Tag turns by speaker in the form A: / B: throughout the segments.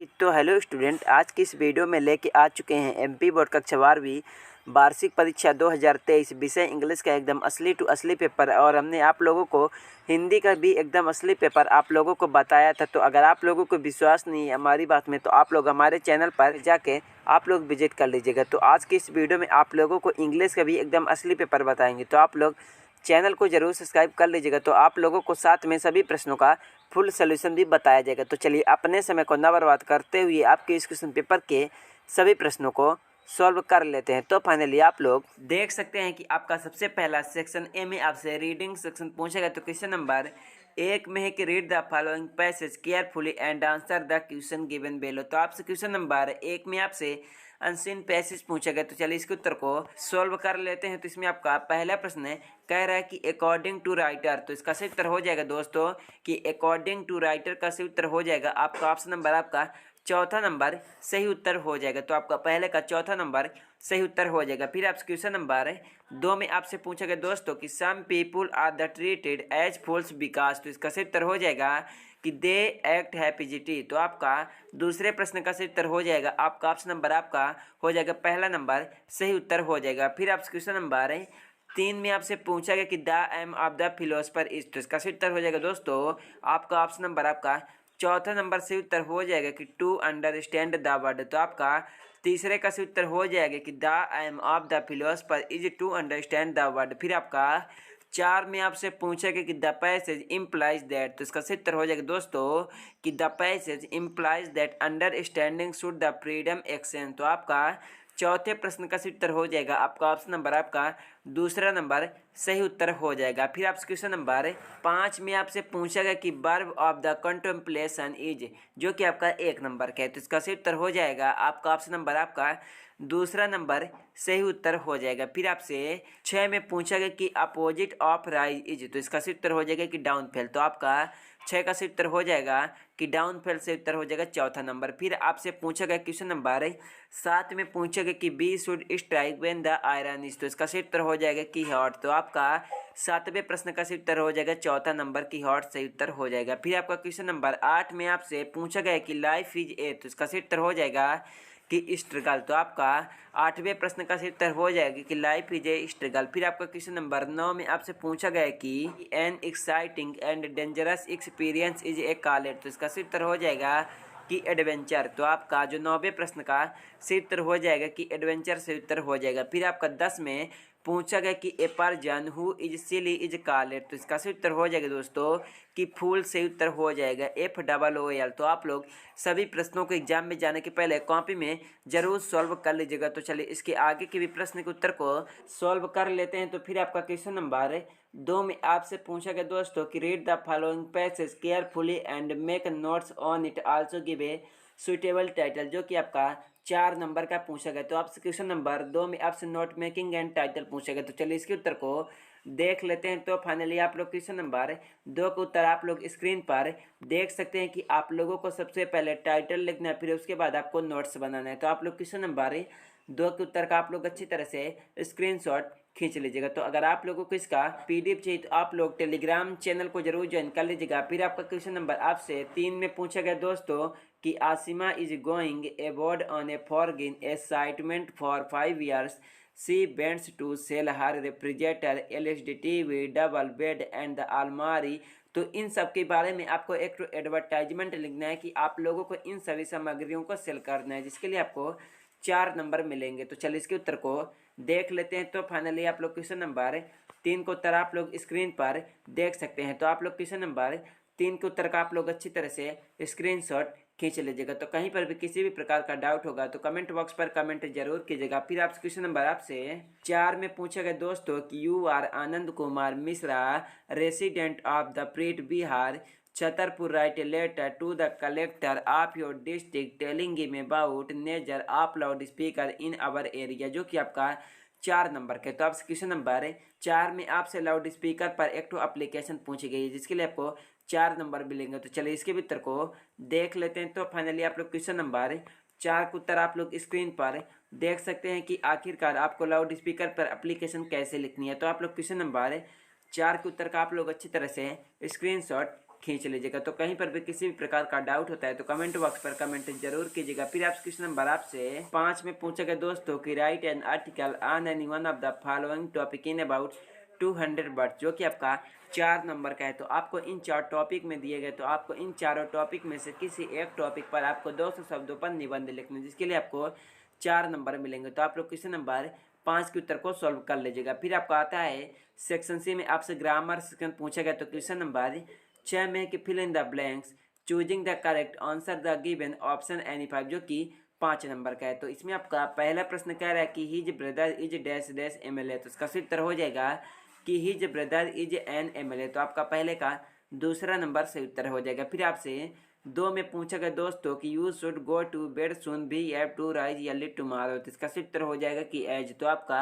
A: तो hello student, आज की इस वीडियो में लेके आ चुके हैं एमपी बोर्ड कक्षा 12वीं वार्षिक परीक्षा 2023 विषय इंग्लिश का एकदम असली टू असली पेपर। और हमने आप लोगों को हिंदी का भी एकदम असली पेपर आप लोगों को बताया था। तो अगर आप लोगों को विश्वास नहीं है हमारी बात में, तो आप लोग हमारे चैनल पर जाके आप लोग विजिट कर लीजिएगा। तो आज की इस वीडियो में आप लोगों को इंग्लिश का भी एकदम असली पेपर बताएंगे, तो आप लोग चैनल को जरूर सब्सक्राइब कर लीजिएगा। तो आप लोगों को साथ में सभी प्रश्नों का फुल सोल्यूशन भी बताया जाएगा। तो चलिए अपने समय को न बर्बाद करते हुए आपके इस क्वेश्चन पेपर के सभी प्रश्नों को सॉल्व कर लेते हैं। तो फाइनली आप लोग देख सकते हैं कि आपका सबसे पहला सेक्शन ए में आपसे रीडिंग सेक्शन पूछेगा। तो क्वेश्चन नंबर 1 में है कि read the following passage carefully and answer the question given below. तो आपसे क्वेश्चन नंबर 1 में आपसे अनसीन पैसेज पूछा गया। तो चलिए इसके उत्तर को सॉल्व कर लेते हैं। तो इसमें आपका पहला प्रश्न कह रहा है कि अकॉर्डिंग टू राइटर, तो इसका सही उत्तर हो जाएगा दोस्तों कि अकॉर्डिंग टू राइटर का सही उत्तर हो जाएगा आपका ऑप्शन नंबर आपका चौथा नंबर सही उत्तर हो जाएगा। तो आपका पहले का चौथा नंबर सही उत्तर हो जाएगा। फिर आपसे क्वेश्चन नंबर 2 में आपसे पूछा गया दोस्तों कि some people are the treated as fools because, तो इसका सही उत्तर हो जाएगा कि दे एक्ट हैप्पीजिटी। तो आपका दूसरे प्रश्न का सही उत्तर हो जाएगा आपका ऑप्शन नंबर आपका हो जाएगा पहला नंबर सही उत्तर हो जाएगा। फिर आपसे क्वेश्चन नंबर 3 में आपसे पूछा गया कि the aim of the philosopher is, तो इसका सही उत्तर हो जाएगा दोस्तों आपका ऑप्शन नंबर आपका चौथा नंबर सही उत्तर हो जाएगा कि टू अंडरस्टैंड द वर्ड। तो आपका तीसरे का सही उत्तर हो जाएगा कि the aim of the philosopher is to understand the word. फिर आपका 4 में आपसे पूछेगा कि द पैसेज इम्प्लाइज दैट, तो इसका सही उत्तर हो जाएगा दोस्तों कि the passage implies that understanding should the freedom exchange. तो आपका चौथे प्रश्न का सही उत्तर हो जाएगा आपका ऑप्शन नंबर आपका दूसरा नंबर सही उत्तर हो जाएगा। फिर आपसे क्वेश्चन नंबर 5 में आपसे पूछा गया कि verb of the contemplation is, जो कि आपका 1 नंबर का है। तो इसका सही उत्तर हो जाएगा आपका ऑप्शन नंबर आपका दूसरा नंबर सही उत्तर हो जाएगा। फिर आपसे 6 में पूछा गया कि अपोजिट ऑफ राइज इज, तो इसका सही उत्तर हो जाएगा कि डाउनफेल। तो आपका 6 का सही उत्तर हो जाएगा कि डाउनफेल से उत्तर हो जाएगा चौथा नंबर। फिर आपसे पूछा गया क्वेश्चन नंबर 7 में पूछा गया कि we should strike when the iron is, तो इसका सही उत्तर हो जाएगा कि हॉट। तो आपका 7वें प्रश्न का सही उत्तर हो जाएगा चौथा नंबर की हॉट सही उत्तर हो जाएगा। फिर आपका क्वेश्चन नंबर 8 में आपसे पूछा गया कि लाइफ इज ए, तो इसका सही उत्तर हो जाएगा कि स्ट्रगल। तो आपका 8वें प्रश्न का सही उत्तर हो जाएगा कि लाइफ इज ए स्ट्रगल। फिर आपका क्वेश्चन नंबर 9 में आपसे पूछा गया कि an exciting and dangerous experience is a college, तो इसका सही उत्तर हो जाएगा कि एडवेंचर। तो आपका जो 9वें प्रश्न का सही उत्तर हो जाएगा कि एडवेंचर सही उत्तर हो जाएगा। फिर आपका 10 में पूछा गया कि a person who is silly is called, तो इसका सही उत्तर हो जाएगा दोस्तों कि फूल सही उत्तर हो जाएगा FOOL। तो आप लोग सभी प्रश्नों को एग्जाम में जाने के पहले कॉपी में जरूर सॉल्व कर लीजिएगा। तो चलिए इसके आगे के भी प्रश्न के उत्तर को सॉल्व कर लेते हैं। तो फिर आपका क्वेश्चन नंबर 2 में आपसे पूछा गया दोस्तों कि read the following passage carefully and make notes on it, also give a suitable title, जो कि आपका 4 नंबर का पूछा गया। तो आपसे क्वेश्चन नंबर 2 में आपसे नोट मेकिंग एंड टाइटल पूछा गया। तो चलिए इसके उत्तर को देख लेते हैं। तो फाइनली आप लोग क्वेश्चन नंबर 2 का उत्तर आप लोग स्क्रीन पर देख सकते हैं कि आप लोगों को सबसे पहले टाइटल लिखना है, फिर उसके बाद आपको नोट्स बनाना है। तो आप लोग क्वेश्चन नंबर 2 के उत्तर का आप लोग अच्छी तरह से स्क्रीनशॉट खींच लीजिएगा। तो अगर आप लोगों को इसका PDF चाहिए तो आप लोग टेलीग्राम चैनल को जरूर ज्वाइन कर लीजिएगा। फिर आपका क्वेश्चन नंबर आपसे 3 में पूछा गया दोस्तों कि Asima is going abroad on a foreign assignment for 5 years, she wants to sell her refrigerator, LCD TV, double bed and the अलमारी। तो इन सब के बारे में आपको एक एडवर्टाइजमेंट लिखना है कि आप लोगों को इन सभी सामग्रियों को सेल करना है, जिसके लिए आपको 4 नंबर मिलेंगे। तो चलिए इसके उत्तर को देख लेते हैं। तो फाइनली आप लोग क्वेश्चन नंबर 3 को उत्तर आप लोग स्क्रीन पर देख सकते हैं। तो आप लोग क्वेश्चन नंबर 3 के उत्तर का आप लोग अच्छी तरह से स्क्रीनशॉट खींच लीजिएगा। तो कहीं पर भी किसी भी प्रकार का डाउट होगा तो कमेंट बॉक्स पर कमेंट जरूर कीजिएगा। फिर आप क्वेश्चन नंबर आपसे 4 में पूछा गया दोस्तों कि you are Anand Kumar Mishra, resident of the Preet Bihar, Chhatarpur, write a letter to the collector of your district telling him about nature of loud speaker in our area, जो कि आपका 4 नंबर के। तो आपसे क्वेश्चन नंबर 4 में आपसे लाउड स्पीकर पर एक एप्लीकेशन पूछी गई है, जिसके लिए आपको 4 नंबर मिलेंगे। तो चलिए इसके भी उत्तर को देख लेते हैं। तो फाइनली आप लोग क्वेश्चन नंबर 4 का उत्तर आप लोग स्क्रीन पर देख सकते हैं कि आखिरकार आपको लाउड स्पीकर पर एप्लीकेशन कैसे लिखनी है। तो आप लोग क्वेश्चन नंबर 4 के उत्तर का आप लोग अच्छी तरह से स्क्रीनशॉट खींच लीजिएगा। तो कहीं पर भी किसी भी प्रकार का डाउट होता है तो कमेंट बॉक्स पर कमेंट जरूर कीजिएगा। फिर आपसे क्वेश्चन नंबर आपसे 5 में पूछा गया दोस्तों कि right an article on any one of the following topic in about 200 words, जो कि आपका 4 नंबर का है। तो आपको इन 4 टॉपिक में दिए गए, तो आपको इन चारों टॉपिक में से किसी एक टॉपिक पर आपको 200 शब्दों पर निबंध लिखना है, जिसके लिए आपको 4 नंबर मिलेंगे। तो आप लोग क्वेश्चन नंबर 5 के उत्तर को सॉल्व कर लीजिएगा। फिर आपको आता है सेक्शन सी में आपसे ग्रामर सेक्शन पूछा गया। तो क्वेश्चन नंबर 6 में कि fill in the blanks choosing the correct answer the given option any 5, जो कि 5 नंबर का है। तो इसमें आपका पहला प्रश्न कह रहा है कि his brother is dash dash MLA, तो इसका उत्तर हो जाएगा कि his brother is an MLA। तो आपका पहले का दूसरा नंबर सही उत्तर हो जाएगा। फिर आपसे 2 में पूछा गया दोस्तों कि you should go to bed soon भी have to rise early tomorrow, तो इसका उत्तर हो जाएगा कि एज। तो आपका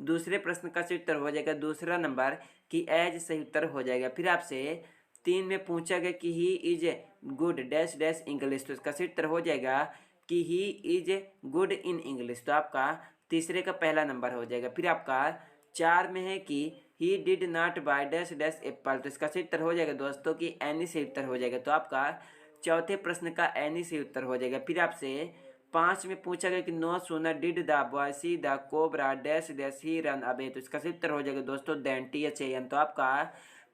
A: दूसरे प्रश्न का सही उत्तर हो जाएगा दूसरा नंबर कि एज सही उत्तर हो जाएगा। फिर आपसे 3 में पूछा गया कि he is good dash dash English, तो इसका सही उत्तर हो जाएगा कि he is good in English. तो आपका तीसरे का पहला नंबर हो जाएगा। फिर आपका 4 में है कि he did not by dash dash Apple, तो इसका सही उत्तर हो जाएगा दोस्तों कि एनी सही उत्तर हो जाएगा। तो आपका चौथे प्रश्न का एनी सही उत्तर हो जाएगा। फिर आपसे 5 में पूछा गया कि no sooner did the boy see the cobra dash dash he run away, तो इसका सही उत्तर हो जाएगा दोस्तों देन THAN। तो आपका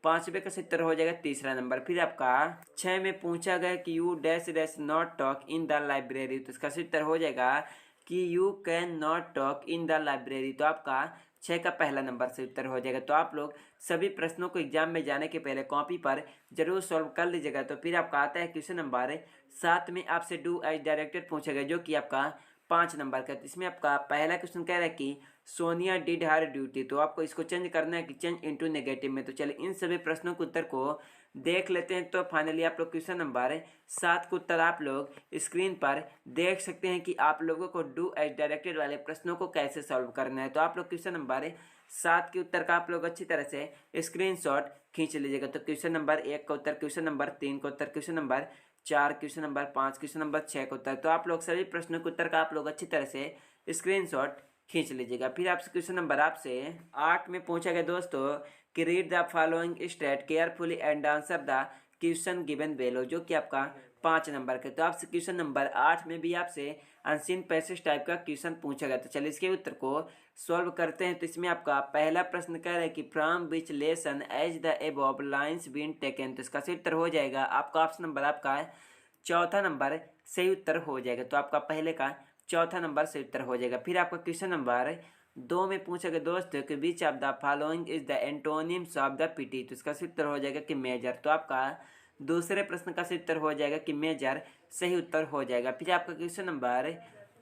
A: 5वें का सही उत्तर हो जाएगा तीसरा नंबर। फिर आपका 6 में पूछा गया कि you dash dash not talk in the library, तो इसका सही उत्तर हो जाएगा कि you can not talk in the library. तो आपका 6 का पहला नंबर से उत्तर हो जाएगा। तो आप लोग सभी प्रश्नों को एग्जाम में जाने के पहले कॉपी पर जरूर सॉल्व कर लीजिएगा। तो फिर आपका आता है क्वेश्चन नंबर 7 में आपसे डू एज डायरेक्टेड पूछेगा, जो कि आपका 5 नंबर का। इसमें आपका पहला क्वेश्चन कह रहा है कि सोनिया डिड हर ड्यूटी, तो आपको इसको चेंज करना है कि चेंज इनटू नेगेटिव में। तो चलिए इन सभी प्रश्नों के उत्तर को देख लेते हैं। तो फाइनली आप लोग क्वेश्चन नंबर 7 का उत्तर आप लोग स्क्रीन पर देख सकते हैं कि आप लोगों को डू एज डायरेक्टेड वाले प्रश्नों को कैसे सॉल्व करना है। तो आप लोग क्वेश्चन नंबर 7 के उत्तर का आप लोग अच्छी तरह से स्क्रीनशॉट खींच लीजिएगा। तो क्वेश्चन नंबर 1 का उत्तर, क्वेश्चन नंबर 3 का उत्तर, question number 4, question number 5, question number 6 का उत्तर। तो आप लोग सभी प्रश्नों के उत्तर का आप लोग अच्छी तरह से स्क्रीनशॉट खींच लीजिएगा। फिर आपसे क्वेश्चन नंबर आपसे 8 में पूछा गया दोस्तों कि read the following state carefully and answer the question given below, जो कि आपका 5 नंबर का। तो आपसे क्वेश्चन नंबर 8 में भी आपसे अनसीन पैसेज टाइप का क्वेश्चन पूछा गया। तो चलिए इसके उत्तर को सॉल्व करते हैं। तो इसमें आपका पहला प्रश्न कह रहा है कि from which lesson has the above lines been taken, तो इसका सही उत्तर हो जाएगा आपका ऑप्शन नंबर आपका चौथा नंबर सही उत्तर हो जाएगा। तो आपका पहले का चौथा नंबर सही उत्तर हो जाएगा। फिर आपका क्वेश्चन नंबर 2 में पूछा गया दोस्तों कि which of the following is the antonyms of the pity, तो इसका सही उत्तर हो जाएगा कि मेजर। तो आपका दूसरे प्रश्न का सही उत्तर हो जाएगा कि मेजर सही उत्तर हो जाएगा। फिर आपका क्वेश्चन नंबर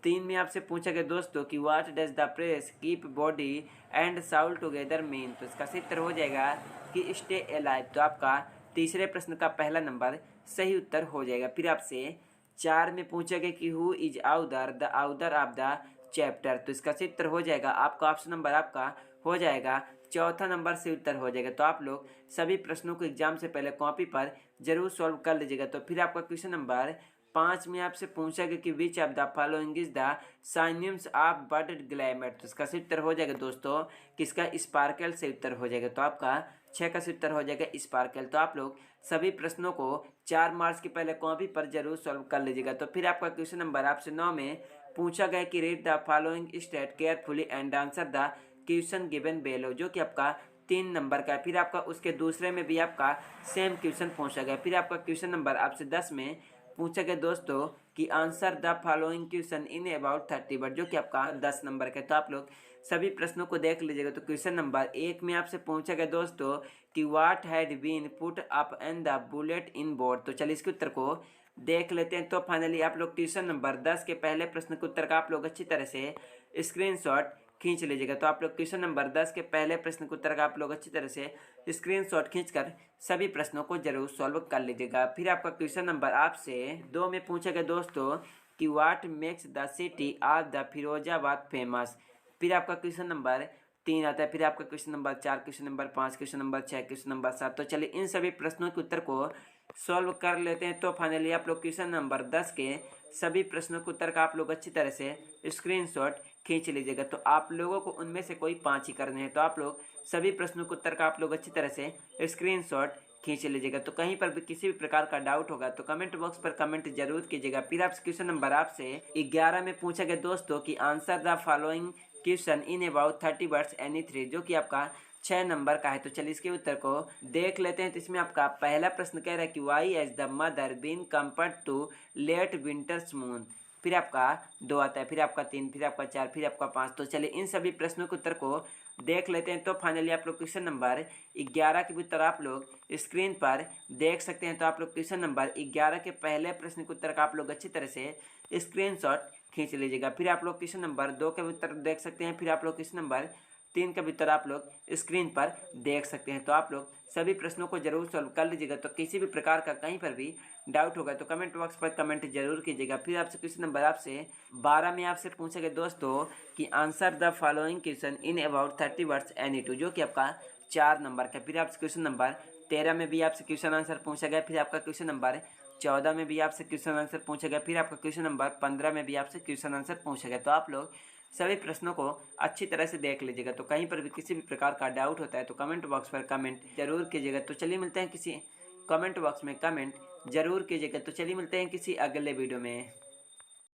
A: 3 में आपसे पूछा गया दोस्तों कि what does the press keep body and Saul together mean, तो इसका सही उत्तर हो जाएगा कि स्टे अलाइव। तो आपका तीसरे प्रश्न का पहला नंबर सही उत्तर हो जाएगा। फिर आपसे 4 में पूछा गया कि who is author the author of the chapter, तो इसका सही उत्तर हो जाएगा आपका ऑप्शन नंबर आपका हो जाएगा चौथा नंबर से उत्तर हो जाएगा। तो आप लोग सभी प्रश्नों को एग्जाम से पहले कॉपी पर जरूर सॉल्व कर लीजिएगा। तो फिर आपका क्वेश्चन नंबर 5 में आपसे पूछा गया कि which of the following is the synonyms of word glamate, तो इसका सही उत्तर हो जाएगा दोस्तों किसका स्पार्कल से उत्तर हो जाएगा। तो आपका 6 का सही उत्तर हो जाएगा स्पार्कल। तो आप लोग सभी प्रश्नों को 4 मार्च के पहले कॉपी पर जरूर सॉल्व कर लीजिएगा। तो फिर आपका क्वेश्चन नंबर आपसे 9 में पूछा गया कि read the following state carefully and answer the question given below, जो कि आपका 3 नंबर का है। फिर आपका उसके दूसरे में भी आपका सेम क्वेश्चन पूछा गया। फिर आपका क्वेश्चन नंबर आपसे 10 में पूछा गया दोस्तों कि answer the following question in about 30 word, जो कि आपका 10 नंबर का है। तो आप लोग सभी प्रश्नों को देख लीजिएगा। तो क्वेश्चन नंबर 1 में आपसे पूछा गया दोस्तों कि what had been put up and the bullet in board, तो चलिए इसके उत्तर को देख लेते हैं। तो फाइनली आप लोग क्वेश्चन नंबर 10 के पहले प्रश्न के उत्तर का आप लोग अच्छी तरह से स्क्रीनशॉट खींच लीजिएगा। तो आप लोग क्वेश्चन नंबर 10 के पहले प्रश्न के उत्तर का आप लोग अच्छी तरह से स्क्रीनशॉट खींचकर सभी प्रश्नों को जरूर सॉल्व कर लीजिएगा। फिर आपका क्वेश्चन नंबर आपसे 2 में पूछा गया दोस्तों कि what makes the city of the Firozabad famous. फिर आपका क्वेश्चन नंबर 3 आता है। फिर आपका question number 4, question number 5, question number 6, question number 7। तो चलिए इन सभी प्रश्नों के उत्तर को सॉल्व कर लेते हैं। तो फाइनली आप लोग क्वेश्चन नंबर 10 के सभी प्रश्नों के उत्तर का आप लोग अच्छी तरह से स्क्रीनशॉट खींच लीजिएगा। तो आप लोगों को उनमें से कोई 5 ही करने हैं। तो आप लोग सभी प्रश्नों के उत्तर का आप लोग अच्छी तरह से स्क्रीनशॉट खींच लीजिएगा। तो कहीं पर भी किसी भी प्रकार का डाउट होगा तो कमेंट बॉक्स पर कमेंट जरूर कीजिएगा। फिर आपसे क्वेश्चन नंबर आपसे 11 में पूछा गया दोस्तों कि answer the following question in about 30 words any 3, जो कि आपका 6 नंबर का है। तो चलिए इसके उत्तर को देख लेते हैं। तो इसमें आपका पहला प्रश्न कह रहा है कि why has the mother been compared to late winter's moon. फिर आपका 2 आता है, फिर आपका 3, फिर आपका 4, फिर आपका 5। तो चलिए इन सभी प्रश्नों के उत्तर को देख लेते हैं। तो फाइनली आप लोग क्वेश्चन नंबर 11 के उत्तर आप लोग स्क्रीन पर देख सकते हैं। तो आप लोग क्वेश्चन नंबर 11 के पहले प्रश्न के उत्तर का आप लोग अच्छी तरह से स्क्रीनशॉट खींच लीजिएगा। फिर आप लोग क्वेश्चन नंबर 2 के उत्तर देख सकते हैं। फिर आप लोग क्वेश्चन नंबर 3 का भी उत्तर आप लोग स्क्रीन पर देख सकते हैं। तो आप लोग सभी प्रश्नों को जरूर सॉल्व कर लीजिएगा। तो किसी भी प्रकार का कहीं पर भी डाउट होगा तो कमेंट बॉक्स पर कमेंट जरूर कीजिएगा। फिर आपसे क्वेश्चन नंबर आपसे 12 में आपसे पूछा गया दोस्तों कि answer the following question in about 30 words any 2, जो कि आपका 4 नंबर का। फिर आपसे क्वेश्चन नंबर 13 में भी आपसे क्वेश्चन आंसर पूछा गया। फिर आपका क्वेश्चन नंबर 14 में भी आपसे क्वेश्चन आंसर पूछा गया। फिर आपका क्वेश्चन नंबर 15 में भी आपसे क्वेश्चन आंसर पूछा गया। तो आप लोग सभी प्रश्नों को अच्छी तरह से देख लीजिएगा। तो कहीं पर भी किसी भी प्रकार का डाउट होता है तो कमेंट बॉक्स पर कमेंट जरूर कीजिएगा। तो चलिए मिलते हैं किसी कमेंट बॉक्स में कमेंट जरूर कीजिएगा। तो चलिए मिलते हैं किसी अगले वीडियो में।